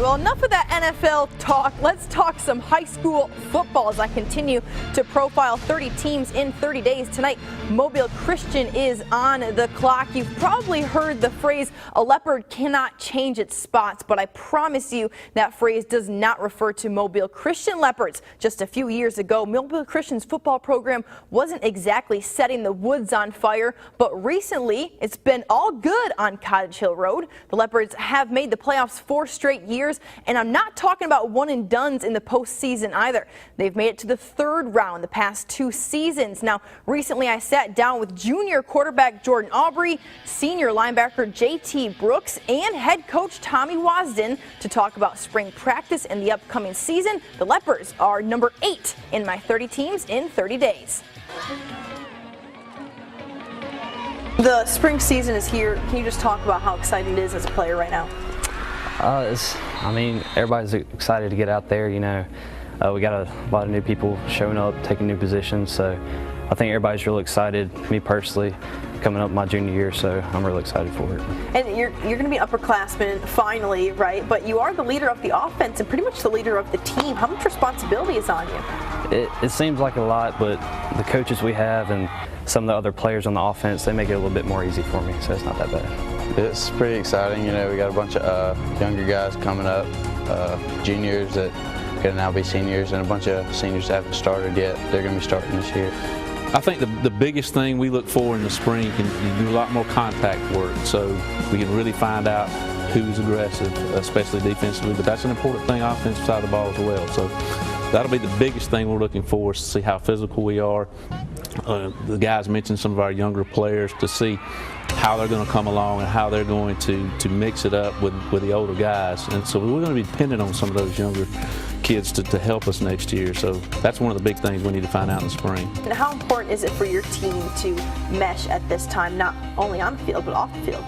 well, enough of that NFL talk. Let's talk some high school football as I continue to profile 30 teams in 30 days. Tonight, Mobile Christian is on the clock. You've probably heard the phrase, a leopard cannot change its spots, but I promise you that phrase does not refer to Mobile Christian Leopards. Just a few years ago, Mobile Christian's football program wasn't exactly setting the woods on fire, but recently it's been all good on Cottage Hill Road. The Leopards have made the playoffs 4 straight years, and I'm not talking about one and dones in the postseason either. They've made it to the 3rd round the past 2 seasons. Now, recently I sat down with junior quarterback Jordan Aubrey, senior linebacker JT Brooks, and head coach Tommy Wasden to talk about spring practice and the upcoming season. The Leopards are number 8 in my 30 teams in 30 days. The spring season is here. Can you just talk about how exciting it is as a player right now? Everybody's excited to get out there. You know, we got a lot of new people showing up, taking new positions. So I think everybody's really excited. Me personally, coming up my junior year, so I'm really excited for it. And you're going to be an upperclassman finally, right? But you are the leader of the offense and pretty much the leader of the team. How much responsibility is on you? It seems like a lot, but the coaches we have and some of the other players on the offense, they make it a little bit more easy for me, so it's not that bad. It's pretty exciting. You know, we got a bunch of younger guys coming up, juniors that are going to now be seniors, and a bunch of seniors that haven't started yet. They're going to be starting this year. I think the biggest thing we look for in the spring can do a lot more contact work, so we can really find out who's aggressive, especially defensively, but that's an important thing offensive side of the ball as well. So that'll be the biggest thing we're looking for, is to see how physical we are. The guys mentioned some of our younger players, to see how they're going to come along and how they're going to mix it up with the older guys. And so we're going to be dependent on some of those younger kids to help us next year. So that's one of the big things we need to find out in the spring. And how important is it for your team to mesh at this time, not only on the field, but off the field?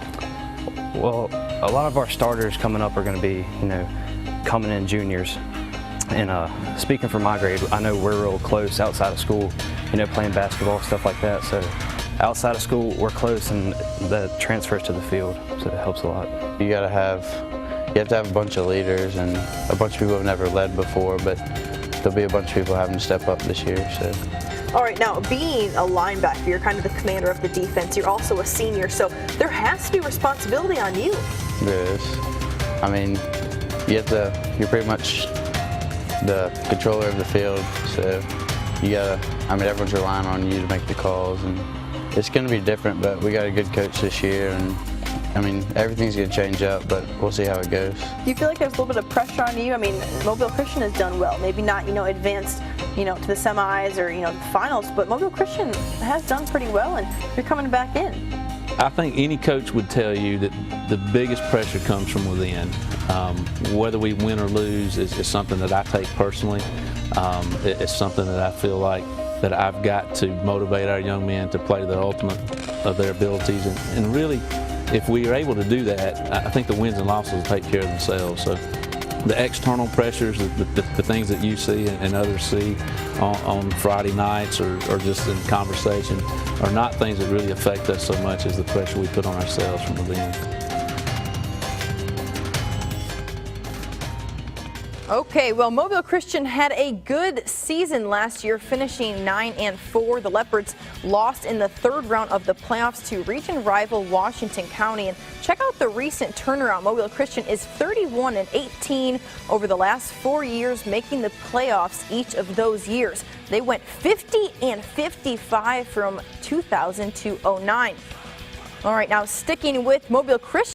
Well, a lot of our starters coming up are going to be, you know, coming in juniors. And speaking for my grade, I know we're real close outside of school, you know, playing basketball, stuff like that. So outside of school, we're close, and that transfers to the field, so it helps a lot. You have to have a bunch of leaders and a bunch of people who have never led before, but there'll be a bunch of people having to step up this year. So. All right, now being a linebacker, you're kind of the commander of the defense. You're also a senior, so there has to be responsibility on you. There is. I mean, you're pretty much the controller of the field, so everyone's relying on you to make the calls, and it's going to be different, but we got a good coach this year, and everything's going to change up, but we'll see how it goes. Do you feel like there's a little bit of pressure on you? I mean, Mobile Christian has done well, maybe not, advanced, to the semis or, the finals, but Mobile Christian has done pretty well, and you're coming back in. I think any coach would tell you that the biggest pressure comes from within. Whether we win or lose is something that I take personally. It's something that I feel like that I've got to motivate our young men to play the ultimate of their abilities. And really, if we are able to do that, I think the wins and losses will take care of themselves. So the external pressures, the things that you see and others see on Friday nights or just in conversation are not things that really affect us so much as the pressure we put on ourselves from within. Okay, well, Mobile Christian had a good season last year, finishing 9-4. The Leopards lost in the 3rd round of the playoffs to region rival Washington County. And check out the recent turnaround. Mobile Christian is 31-18 over the last 4 years, making the playoffs each of those years. They went 50-55 from 2000 to 09. All right, now sticking with Mobile Christian.